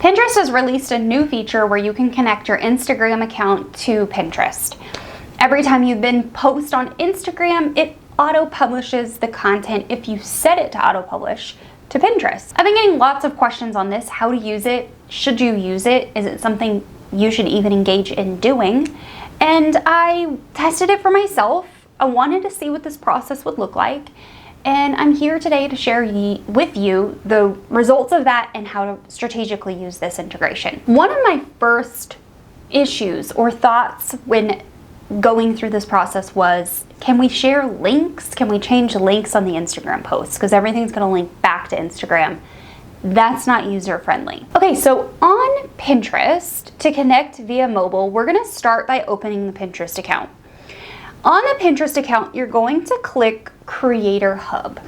Pinterest has released a new feature where you can connect your Instagram account to Pinterest. Every time you then post on Instagram, it auto-publishes the content if you set it to auto-publish to Pinterest. I've been getting lots of questions on this, how to use it, should you use it, is it something you should even engage in doing? And I tested it for myself. I wanted to see what this process would look like. And I'm here today to share with you the results of that and how to strategically use this integration. One of my first issues or thoughts when going through this process was, can we share links? Can we change links on the Instagram posts? Because everything's going to link back to Instagram. That's not user friendly. Okay, so on Pinterest, to connect via mobile, we're going to start by opening the Pinterest account. On the Pinterest account, you're going to click Creator Hub.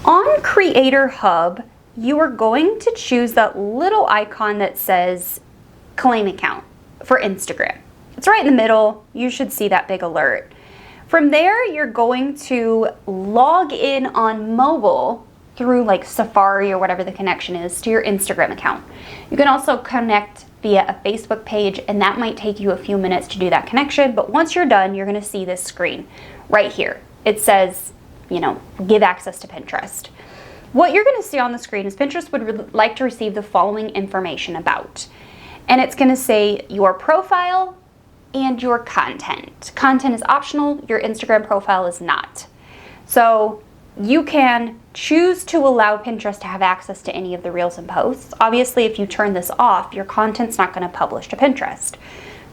On Creator Hub, you are going to choose that little icon that says Claim Account for Instagram. It's right in the middle. You should see that big alert. From there, you're going to log in on mobile through like Safari or whatever the connection is to your Instagram account. You can also connect via a Facebook page, and that might take you a few minutes to do that connection, but once you're done, you're gonna see this screen right here. It says, give access to Pinterest. What you're gonna see on the screen is Pinterest would like to receive the following information about, and it's gonna say your profile and your content. Content is optional, your Instagram profile is not. So you can choose to allow Pinterest to have access to any of the reels and posts. Obviously, if you turn this off, your content's not going to publish to Pinterest.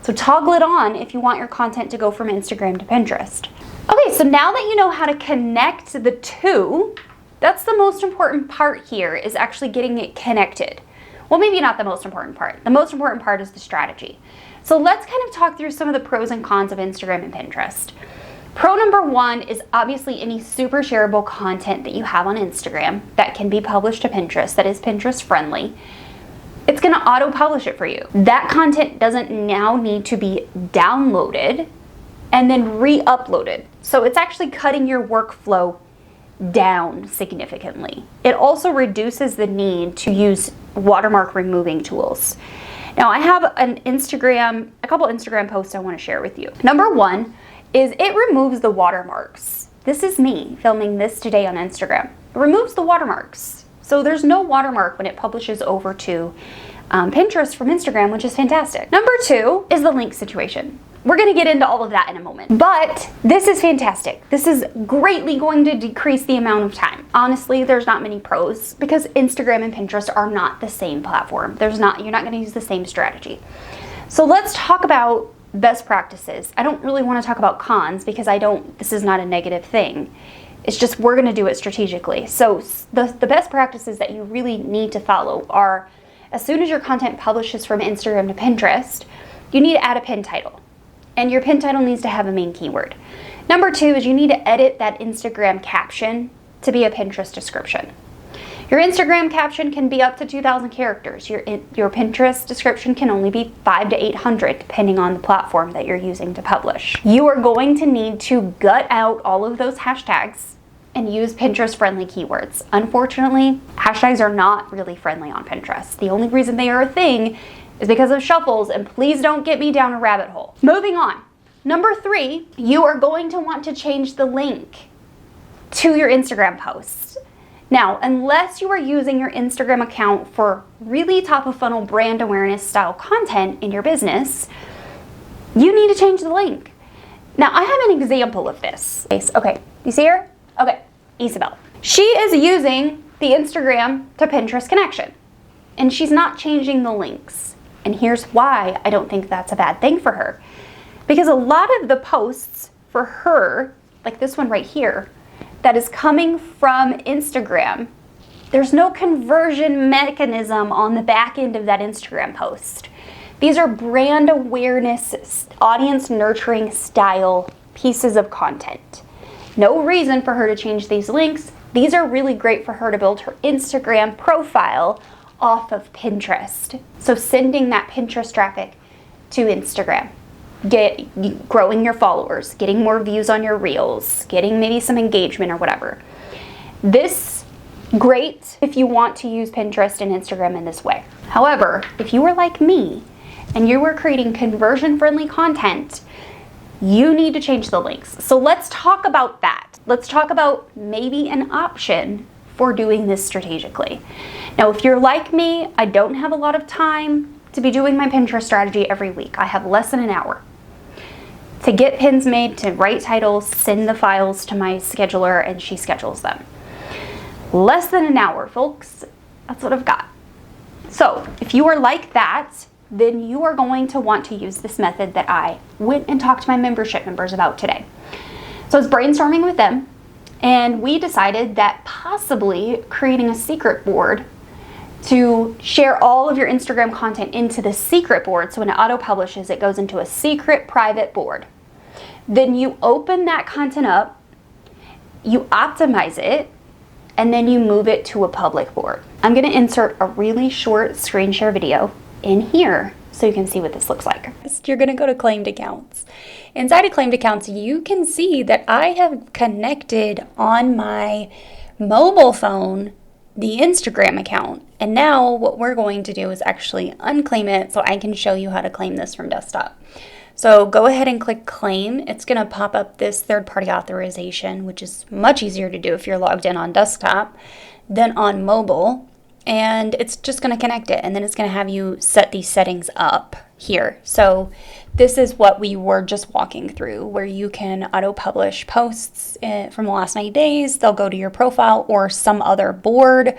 So toggle it on if you want your content to go from Instagram to Pinterest. Okay, so now that you know how to connect the two, that's the most important part here, is actually getting it connected. Well, maybe not the most important part. The most important part is the strategy. So let's kind of talk through some of the pros and cons of Instagram and Pinterest. Pro number one is obviously any super shareable content that you have on Instagram that can be published to Pinterest, that is Pinterest friendly. It's going to auto publish it for you. That content doesn't now need to be downloaded and then re-uploaded. So it's actually cutting your workflow down significantly. It also reduces the need to use watermark removing tools. Now I have a couple Instagram posts I want to share with you. Number one is it removes the watermarks. This is me filming this today on Instagram. It removes the watermarks. So there's no watermark when it publishes over to Pinterest from Instagram, which is fantastic. Number two is the link situation. We're gonna get into all of that in a moment, but this is fantastic. This is greatly going to decrease the amount of time. Honestly, there's not many pros because Instagram and Pinterest are not the same platform. You're not gonna use the same strategy. So let's talk about best practices. I don't really want to talk about cons because this is not a negative thing. It's just we're going to do it strategically. So the best practices that you really need to follow are, as soon as your content publishes from Instagram to Pinterest, you need to add a pin title. And your pin title needs to have a main keyword. Number two is you need to edit that Instagram caption to be a Pinterest description. Your Instagram caption can be up to 2,000 characters. Your Pinterest description can only be 500 to 800, depending on the platform that you're using to publish. You are going to need to gut out all of those hashtags and use Pinterest-friendly keywords. Unfortunately, hashtags are not really friendly on Pinterest. The only reason they are a thing is because of shuffles, and please don't get me down a rabbit hole. Moving on. Number three, you are going to want to change the link to your Instagram posts. Now, unless you are using your Instagram account for really top of funnel brand awareness style content in your business, you need to change the link. Now, I have an example of this. Okay, you see her? Okay, Isabel. She is using the Instagram to Pinterest connection, and she's not changing the links. And here's why I don't think that's a bad thing for her. Because a lot of the posts for her, like this one right here, that is coming from Instagram, there's no conversion mechanism on the back end of that Instagram post. These are brand awareness, audience nurturing style pieces of content. No reason for her to change these links. These are really great for her to build her Instagram profile off of Pinterest. So sending that Pinterest traffic to Instagram. Growing your followers, getting more views on your reels, getting maybe some engagement or whatever. This Great if you want to use Pinterest and Instagram in this way. However, if you are like me and you are creating conversion-friendly content, you need to change the links. So let's talk about that. Let's talk about maybe an option for doing this strategically. Now, if you're like me, I don't have a lot of time to be doing my Pinterest strategy every week. I have less than an hour to get pins made, to write titles, send the files to my scheduler, and she schedules them. Less than an hour, folks. That's what I've got. So if you are like that, then you are going to want to use this method that I went and talked to my membership members about today. So I was brainstorming with them, and we decided that possibly creating a secret board to share all of your Instagram content into the secret board. So when it auto-publishes, it goes into a secret private board. Then you open that content up, you optimize it, and then you move it to a public board. I'm gonna insert a really short screen share video in here so you can see what this looks like. You're gonna go to claimed accounts. Inside of claimed accounts, you can see that I have connected on my mobile phone the Instagram account. And now what we're going to do is actually unclaim it so I can show you how to claim this from desktop. So go ahead and click claim. It's gonna pop up this third-party authorization, which is much easier to do if you're logged in on desktop than on mobile. And it's just gonna connect it, and then it's gonna have you set these settings up here. So this is what we were just walking through, where you can auto-publish posts from the last 90 days. They'll go to your profile or some other board,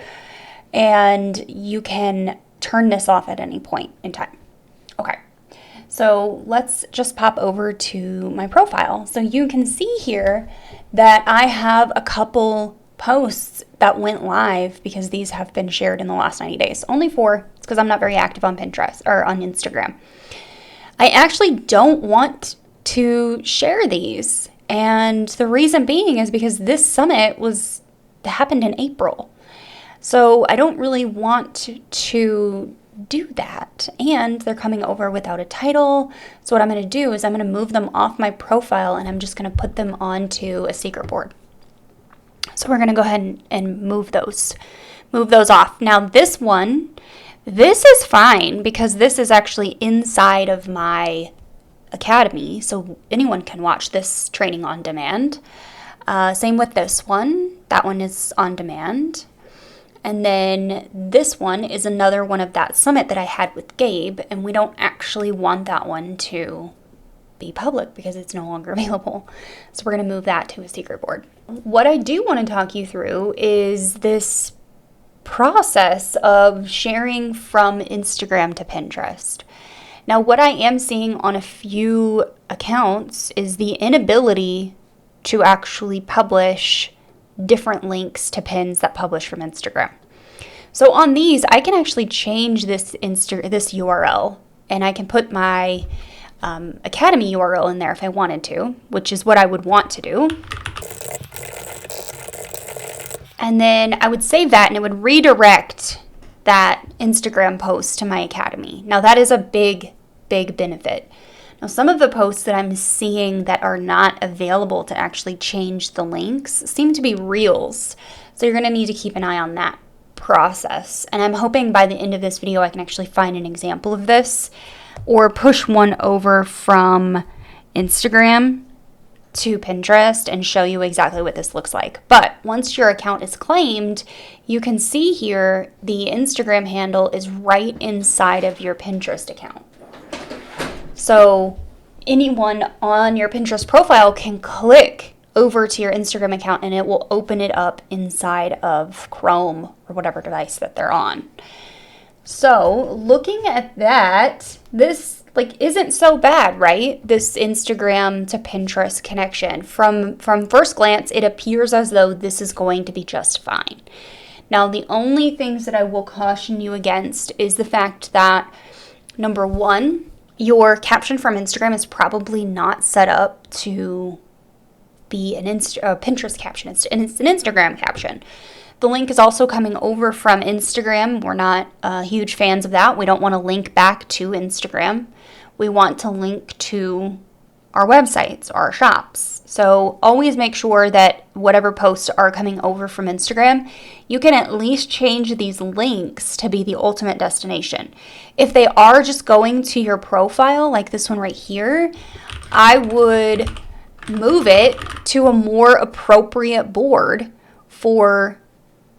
and you can turn this off at any point in time. Okay. So let's just pop over to my profile. So you can see here that I have a couple posts that went live because these have been shared in the last 90 days. Only 4. It's because I'm not very active on Pinterest or on Instagram. I actually don't want to share these. And the reason being is because this summit happened in April. So I don't really want to do that, and they're coming over without a title. So what I'm going to do is I'm going to move them off my profile, and I'm just going to put them onto a secret board. So we're going to go ahead and move those off. Now this is fine because this is actually inside of my academy, so anyone can watch this training on demand. Same with this one. That one is on demand. And then this one is another one of that summit that I had with Gabe, and we don't actually want that one to be public because it's no longer available. So we're going to move that to a secret board. What I do want to talk you through is this process of sharing from Instagram to Pinterest. Now, what I am seeing on a few accounts is the inability to actually publish different links to pins that publish from Instagram. So on these, I can actually change this URL, and I can put my Academy URL in there if I wanted to, which is what I would want to do. And then I would save that, and it would redirect that Instagram post to my Academy. Now that is a big benefit. Now, some of the posts that I'm seeing that are not available to actually change the links seem to be reels. So you're going to need to keep an eye on that process. And I'm hoping by the end of this video, I can actually find an example of this or push one over from Instagram to Pinterest and show you exactly what this looks like. But once your account is claimed, you can see here the Instagram handle is right inside of your Pinterest account. So anyone on your Pinterest profile can click over to your Instagram account and it will open it up inside of Chrome or whatever device that they're on. So looking at that, this isn't so bad, right? This Instagram to Pinterest connection. From first glance, it appears as though this is going to be just fine. Now, the only things that I will caution you against is the fact that, number one, your caption from Instagram is probably not set up to be a Pinterest caption. It's an Instagram caption. The link is also coming over from Instagram. We're not huge fans of that. We don't want to link back to Instagram. We want to link to our websites, our shops. So always make sure that whatever posts are coming over from Instagram, you can at least change these links to be the ultimate destination. If they are just going to your profile, like this one right here, I would move it to a more appropriate board for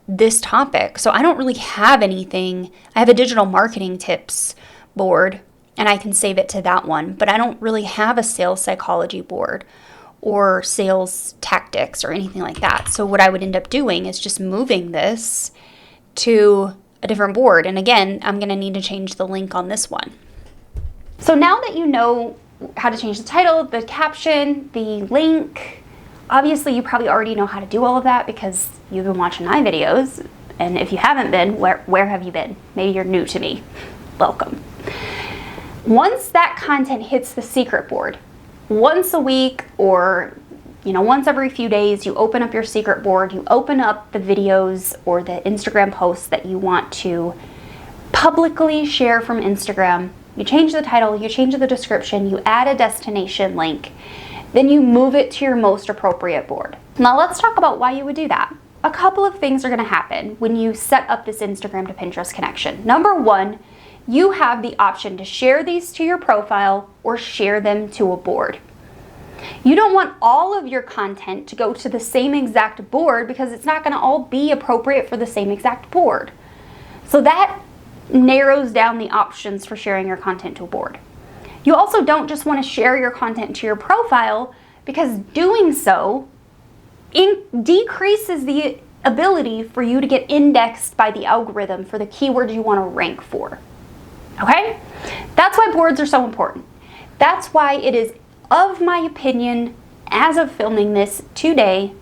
this topic. So I don't really have anything. I have a digital marketing tips board, and I can save it to that one, but I don't really have a sales psychology board or sales tactics or anything like that. So what I would end up doing is just moving this to a different board. And again, I'm going to need to change the link on this one. So now that you know how to change the title, the caption, the link, obviously you probably already know how to do all of that because you've been watching my videos. And if you haven't been, where have you been? Maybe you're new to me. Welcome. Once that content hits the secret board, once a week or once every few days, you open up your secret board, you open up the videos or the Instagram posts that you want to publicly share from Instagram. You change the title, you change the description, you add a destination link, then you move it to your most appropriate board. Now let's talk about why you would do that. A couple of things are going to happen when you set up this Instagram to Pinterest connection. Number one, you have the option to share these to your profile or share them to a board. You don't want all of your content to go to the same exact board because it's not going to all be appropriate for the same exact board. So that narrows down the options for sharing your content to a board. You also don't just want to share your content to your profile because doing so decreases the ability for you to get indexed by the algorithm for the keywords you want to rank for. Okay? That's why boards are so important. That's why it is, of my opinion, as of filming this today,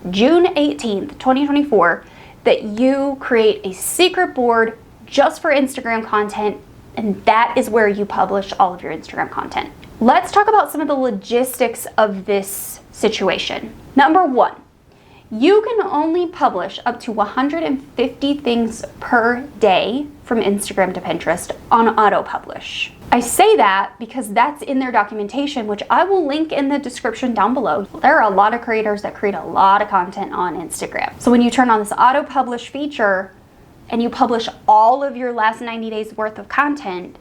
June 18th, 2024, that you create a secret board just for Instagram content, and that is where you publish all of your Instagram content. Let's talk about some of the logistics of this situation. Number one, you can only publish up to 150 things per day from Instagram to Pinterest on auto publish. I say that because that's in their documentation, which I will link in the description down below. There are a lot of creators that create a lot of content on Instagram. So when you turn on this auto publish feature and you publish all of your last 90 days worth of content,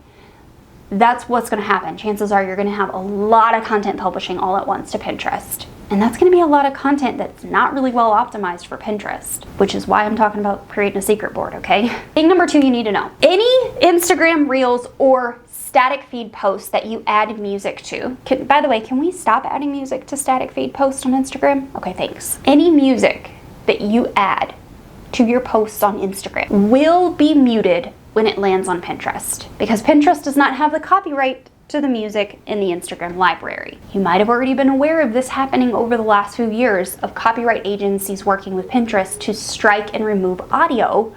that's what's going to happen. Chances are you're going to have a lot of content publishing all at once to Pinterest. And that's going to be a lot of content that's not really well optimized for Pinterest, which is why I'm talking about creating a secret board, okay? Thing number two you need to know. Any Instagram Reels or static feed posts that you add music to, by the way, can we stop adding music to static feed posts on Instagram? Okay, thanks. Any music that you add to your posts on Instagram will be muted when it lands on Pinterest because Pinterest does not have the copyright to the music in the Instagram library. You might have already been aware of this happening over the last few years of copyright agencies working with Pinterest to strike and remove audio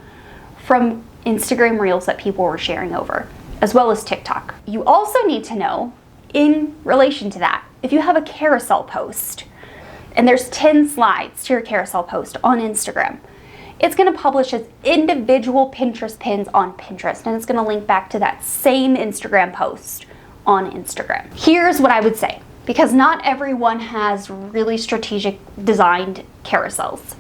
from Instagram Reels that people were sharing over, as well as TikTok. You also need to know, in relation to that, if you have a carousel post and there's 10 slides to your carousel post on Instagram, it's going to publish as individual Pinterest pins on Pinterest, and it's going to link back to that same Instagram post on Instagram. Here's what I would say, because not everyone has really strategic designed carousels.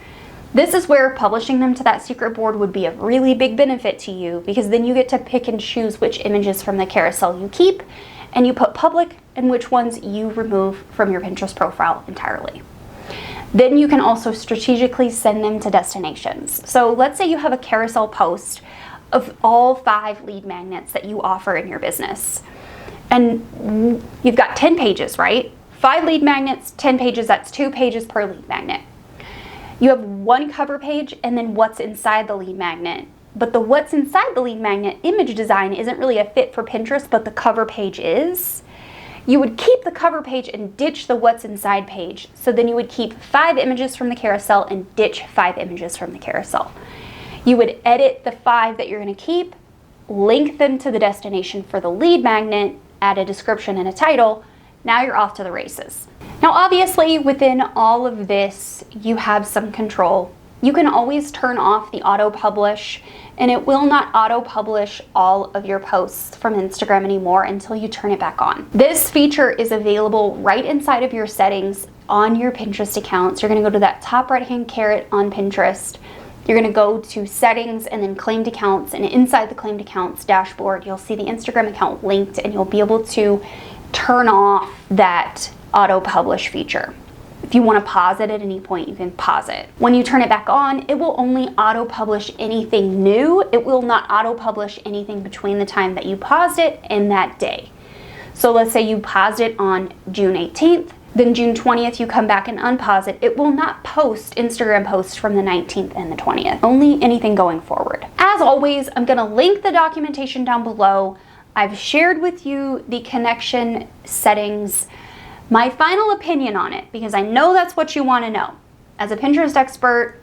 This is where publishing them to that secret board would be a really big benefit to you, because then you get to pick and choose which images from the carousel you keep and you put public and which ones you remove from your Pinterest profile entirely. Then you can also strategically send them to destinations. So let's say you have a carousel post of all 5 lead magnets that you offer in your business. And you've got 10 pages, right? 5 lead magnets, 10 pages, that's 2 pages per lead magnet. You have 1 cover page and then what's inside the lead magnet. But the what's inside the lead magnet image design isn't really a fit for Pinterest, but the cover page is. You would keep the cover page and ditch the what's inside page. So then you would keep 5 images from the carousel and ditch 5 images from the carousel. You would edit the 5 that you're going to keep, link them to the destination for the lead magnet, add a description and a title. Now you're off to the races. Now obviously within all of this you have some control. You can always turn off the auto publish and it will not auto-publish all of your posts from Instagram anymore until you turn it back on. This feature is available right inside of your settings on your Pinterest accounts. You're gonna go to that top right-hand caret on Pinterest. You're gonna go to settings and then claimed accounts, and inside the claimed accounts dashboard, you'll see the Instagram account linked, and you'll be able to turn off that auto-publish feature. If you want to pause it at any point, you can pause it. When you turn it back on, it will only auto-publish anything new. It will not auto-publish anything between the time that you paused it and that day. So let's say you paused it on June 18th, then June 20th you come back and unpause it. It will not post Instagram posts from the 19th and the 20th. Only anything going forward. As always, I'm gonna link the documentation down below. I've shared with you the connection settings. My final opinion on it, because I know that's what you want to know. As a Pinterest expert,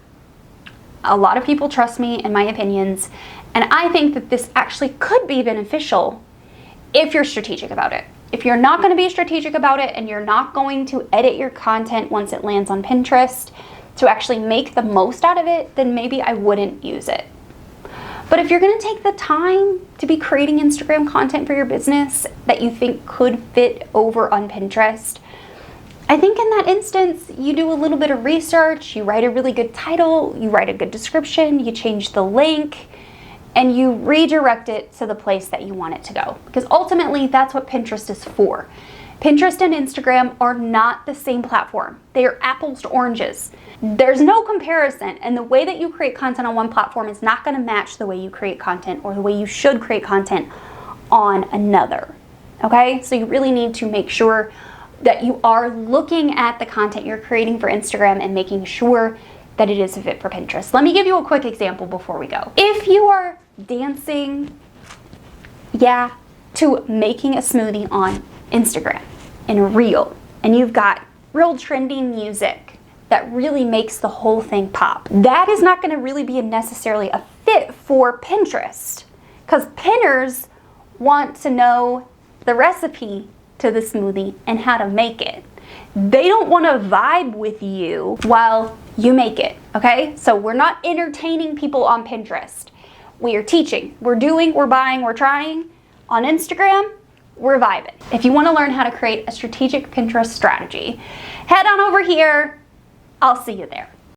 a lot of people trust me and my opinions, and I think that this actually could be beneficial if you're strategic about it. If you're not going to be strategic about it and you're not going to edit your content once it lands on Pinterest to actually make the most out of it, then maybe I wouldn't use it. But if you're going to take the time to be creating Instagram content for your business that you think could fit over on Pinterest, I think in that instance, you do a little bit of research, you write a really good title, you write a good description, you change the link, and you redirect it to the place that you want it to go. Because ultimately, that's what Pinterest is for. Pinterest and Instagram are not the same platform. They are apples to oranges. There's no comparison, and the way that you create content on one platform is not going to match the way you create content or the way you should create content on another. Okay? So you really need to make sure that you are looking at the content you're creating for Instagram and making sure that it is a fit for Pinterest. Let me give you a quick example before we go. If you are dancing, to making a smoothie on Instagram in a reel, and you've got real trending music that really makes the whole thing pop, that is not going to really be necessarily a fit for Pinterest, because pinners want to know the recipe to the smoothie and how to make it. They don't want to vibe with you while you make it, okay? So we're not entertaining people on Pinterest. We are teaching, we're doing, we're buying, we're trying. On Instagram, we're vibing. If you want to learn how to create a strategic Pinterest strategy, head on over here. I'll see you there.